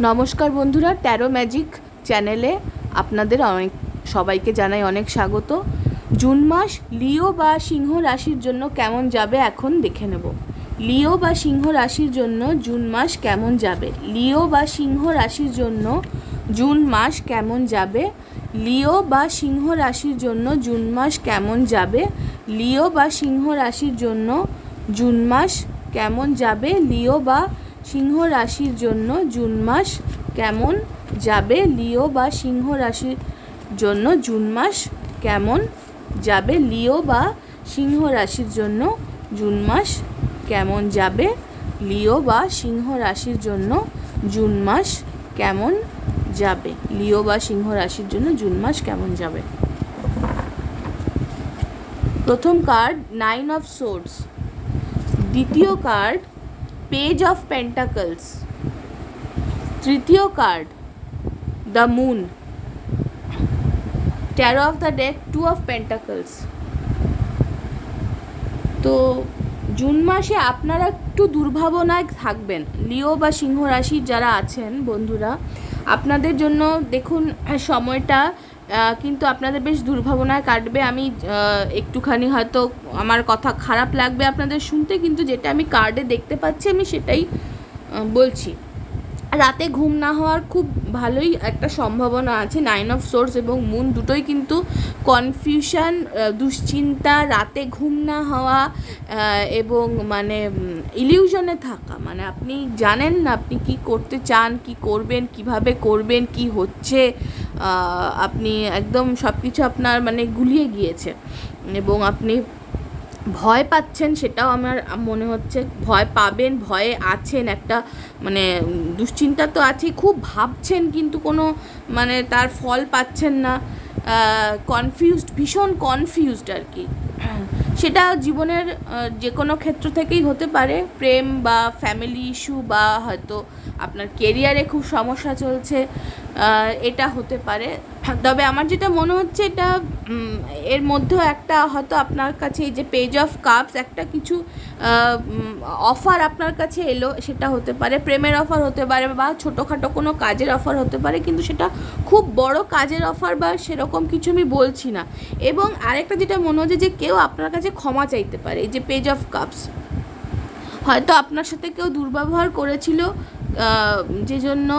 নমস্কার বন্ধুরা, taro magic চ্যানেলে আপনাদের সবাইকে জানাই অনেক স্বাগত। জুন মাস লিও বা সিংহ রাশির জন্য কেমন যাবে এখন দেখে নেব। লিও বা সিংহ রাশির জন্য জুন মাস কেমন যাবে? লিও বা সিংহ রাশির জন্য জুন মাস কেমন যাবে? লিও বা সিংহ রাশির জন্য জুন মাস কেমন যাবে? লিও বা সিংহ রাশির জন্য জুন মাস কেমন যাবে? লিও বা সিংহ রাশির জন্য জুন মাস কেমন যাবে? লিও বা সিংহ রাশির জন্য জুন মাস কেমন যাবে? লিও বা সিংহ রাশির জন্য জুন মাস কেমন যাবে? লিও বা সিংহ রাশির জন্য জুন মাস কেমন যাবে? লিও বা সিংহ রাশির জন্য জুন মাস কেমন যাবে? প্রথম কার্ড 9 অফ সোর্ডস, দ্বিতীয় কার্ড পেজ অফ পেন্টাকলস, তৃতীয় card the moon, taro of the deck 2 of pentacles. তো জুন মাসে আপনারা একটু দুর্ভাবনায় থাকবেন। লিও বা সিংহ রাশির যারা আছেন বন্ধুরা, আপনাদের জন্য দেখুন সময়টা কিন্তু আপনাদের বেশ দুর্ভাবনায় কাটবে। আমি একটুখানি হয়তো আমার কথা খারাপ লাগবে আপনাদের শুনতে, কিন্তু যেটা আমি কার্ডে দেখতে পাচ্ছি আমি সেটাই বলছি। রাতে ঘুম না হওয়ার খুব ভালোই একটা সম্ভাবনা আছে। 9 অফ সোর্স এবং মুন দুটোই কিন্তু কনফিউশন, দুশ্চিন্তা, রাতে ঘুম না হওয়া এবং মানে ইলিউশনে থাকা, মানে আপনি জানেন না আপনি কি করতে চান, কি করবেন, কিভাবে করবেন, কি হচ্ছে, আপনি একদম সব কিছু আপনার মানে গুলিয়ে গিয়েছে এবং আপনি ভয় পাচ্ছেন, সেটাও আমার মনে হচ্ছে। ভয় পাবেন, ভয়ে আছেন, একটা মানে দুশ্চিন্তা তো আছেই, খুব ভাবছেন কিন্তু কোনো মানে তার ফল পাচ্ছেন না, কনফিউজড, ভীষণ কনফিউজড আর কি। সেটা জীবনের যে কোনো ক্ষেত্র থেকেই হতে পারে, প্রেম বা ফ্যামিলি ইস্যু বা হয়তো আপনার কেরিয়ারে খুব সমস্যা চলছে, এটা হতে পারে। তবে আমার যেটা মনে হচ্ছে এটা এর মধ্যেও একটা হয়তো আপনার কাছে এই যে পেজ অফ কাপস, একটা কিছু অফার আপনার কাছে এলো, সেটা হতে পারে প্রেমের অফার হতে পারে বা ছোটোখাটো কোনো কাজের অফার হতে পারে, কিন্তু সেটা খুব বড় কাজের অফার বা সেরকম কিছু আমি বলছি না। এবং আরেকটা যেটা মনে হচ্ছে যে কেউ আপনার কাছে ক্ষমা চাইতে পারে। এই যে পেজ অফ কাপস, হয়তো আপনার সাথে কেউ দুর্ব্যবহার করেছিল, যে জন্য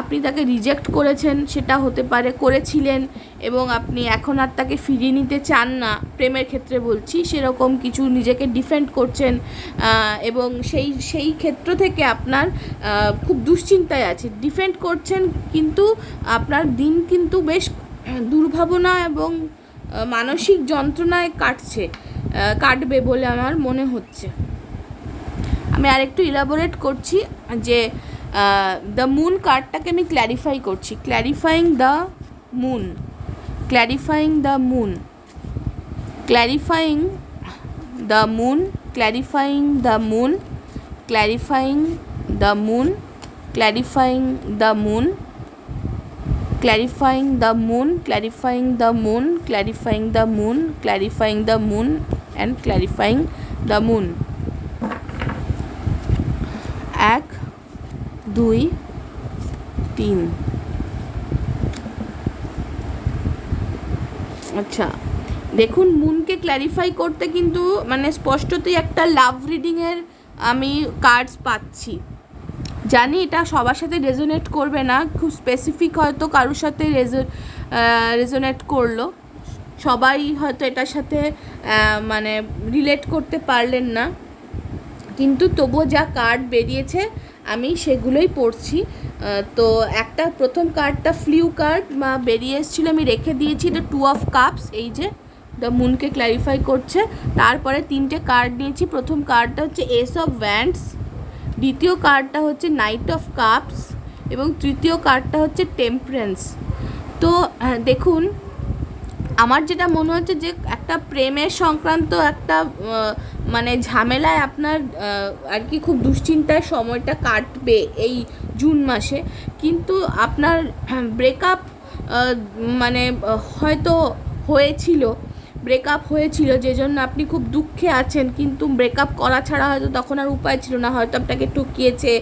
আপনি তাকে রিজেক্ট করেছেন, সেটা হতে পারে, করেছিলেন এবং আপনি এখন আর তাকে ফিরিয়ে নিতে চান না, প্রেমের ক্ষেত্রে বলছি, সেরকম কিছু নিজেকে ডিফেন্ড করছেন এবং সেই ক্ষেত্র থেকে আপনার খুব দুশ্চিন্তায় আছে, ডিফেন্ড করছেন, কিন্তু আপনার দিন কিন্তু বেশ দুর্ভাবনা এবং মানসিক যন্ত্রণায় কাটবে বলে আমার মনে হচ্ছে। আমি আরেকটু ইলাবোরেট করছি যে দ্য মুন কার্ডটাকে আমি ক্ল্যারিফাই করছি। Clarifying the moon, clarifying the moon, clarifying the moon, clarifying the moon, clarifying the moon, clarifying the moon, clarifying the moon, clarifying the moon, clarifying the moon, clarifying the moon and clarifying the moon. 1 2 3। আচ্ছা, দেখুন মুনকে clarify করতে কিন্তু মানে স্পষ্টতই একটা লাভ রিডিংয়ের আমি cards পাচ্ছি। জানি এটা সবার সাথে রেজোনেট করবে না, খুব স্পেসিফিক হয়তো কারোর সাথে রেজোনেট করলো, সবাই হয়তো এটার সাথে মানে রিলেট করতে পারলেন না, কিন্তু তবুও যা কার্ড বেরিয়েছে আমি সেগুলোই পড়ছি। তো একটা প্রথম কার্ডটা ফ্লিউ কার্ড বা বেরিয়ে এসেছিলো, আমি রেখে দিয়েছি, এটা 2 অফ কাপস, এই যে দ্য মুনকে ক্ল্যারিফাই করছে। তারপরে 3টে কার্ড নিয়েছি। প্রথম কার্ডটা হচ্ছে এস অফ ওয়ান্ডস, দ্বিতীয় কার্ডটা হচ্ছে নাইট অফ কাপস এবং তৃতীয় কার্ডটা হচ্ছে টেম্পারেন্স। তো দেখুন, আমার যেটা মনে হচ্ছে যে একটা প্রেমের সংক্রান্ত একটা মানে ঝামেলায় আপনার আর কি খুব দুশ্চিন্তায় সময়টা কাটবে এই জুন মাসে, কিন্তু আপনার ব্রেকআপ মানে হয়তো হয়েছিল ব্রেকআপ হয়েছিল, যে জন্য আপনি খুব দুঃখে আছেন, কিন্তু ব্রেকআপ করা ছাড়া হয়তো তখন আর উপায় ছিল না, হয়তো আপনাকে ঠকিয়েছে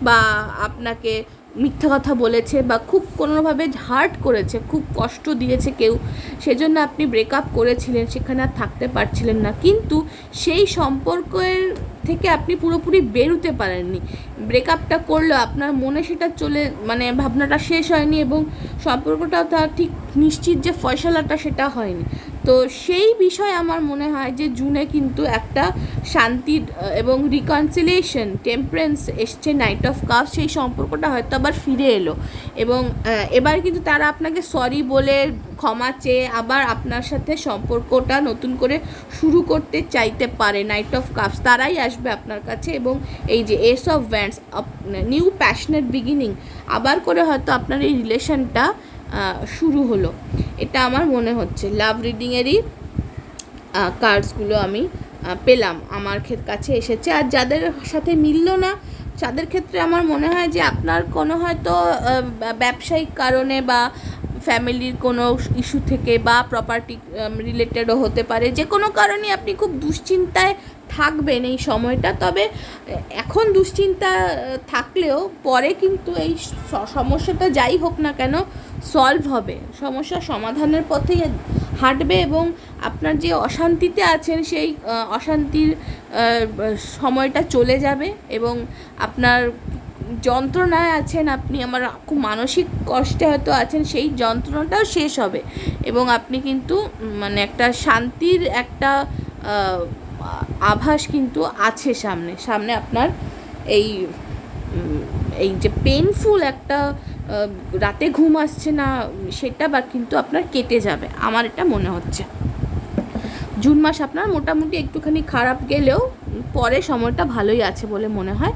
বা আপনাকে মিথ্যা কথা বলেছে বা খুব কোনোভাবে হার্ট করেছে, খুব কষ্ট দিয়েছে কেউ, সেজন্য আপনি ব্রেকআপ করেছিলেন, সেখানে আর থাকতে পারছিলেন না, কিন্তু সেই সম্পর্কের থেকে আপনি পুরোপুরি বেরোতে পারেননি। ব্রেকআপটা করলেও আপনার মনে সেটা মানে ভাবনাটা শেষ হয়নি, এবং সম্পর্কটাও তার ঠিক নিশ্চিত যে ফয়সালাটা সেটা হয়নি। তো সেই বিষয়ে আমার মনে হয় যে জুনে কিন্তু একটা শান্তির এবং রিকনসিলিয়েশন, টেম্পারেন্স এসছে, নাইট অফ কাপস, সেই সম্পর্কটা হয়তো আবার ফিরে এলো, এবং এবার কিন্তু তারা আপনাকে সরি বলে ক্ষমা চেয়ে আবার আপনার সাথে সম্পর্কটা নতুন করে শুরু করতে চাইতে পারে। নাইট অফ কাপস তারাই আসবে আপনার কাছে, এবং এই যে S of wands, new passionate beginning, আবার করে হয়তো আপনার এই রিলেশনটা শুরু হলো, এটা আমার মনে হচ্ছে। লাভ রিডিংয়েরই কার্ডসগুলো আমি পেলাম, আমার কাছে এসেছে। আর যাদের সাথে মিলল না তাদের ক্ষেত্রে আমার মনে হয় যে আপনার কোনো হয়তো ব্যবসায়িক কারণে বা ফ্যামিলির কোনো ইস্যু থেকে বা প্রপার্টি রিলেটেডও হতে পারে, যে কোনো কারণে আপনি খুব দুশ্চিন্তায় থাকবেন এই সময়টা। তবে এখন দুশ্চিন্তা থাকলেও পরে কিন্তু এই সমস্যাটা যাই হোক না কেন সলভ হবে, সমস্যার সমাধানের পথেই হাঁটবে, এবং আপনার যে অশান্তিতে আছেন সেই অশান্তির সময়টা চলে যাবে, এবং আপনার যন্ত্রণায় আছেন আপনি, আমার খুব মানসিক কষ্টে হয়তো আছেন, সেই যন্ত্রণাটাও শেষ হবে, এবং আপনি কিন্তু মানে একটা শান্তির একটা আভাস কিন্তু আছে সামনে আপনার এই এই যে পেনফুল একটা রাতে ঘুম আসছে না সেটা বা কিন্তু আপনার কেটে যাবে, আমার এটা মনে হচ্ছে। জুন মাস আপনার মোটামুটি একটুখানি খারাপ গেলেও পরে সময়টা ভালোই আছে বলে মনে হয়।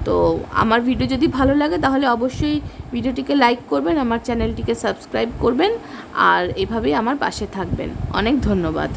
তো আমার ভিডিও যদি ভালো লাগে তাহলে অবশ্যই ভিডিওটিকে লাইক করবেন, আমার চ্যানেলটিকে সাবস্ক্রাইব করবেন, আর এভাবেই আমার পাশে থাকবেন। অনেক ধন্যবাদ।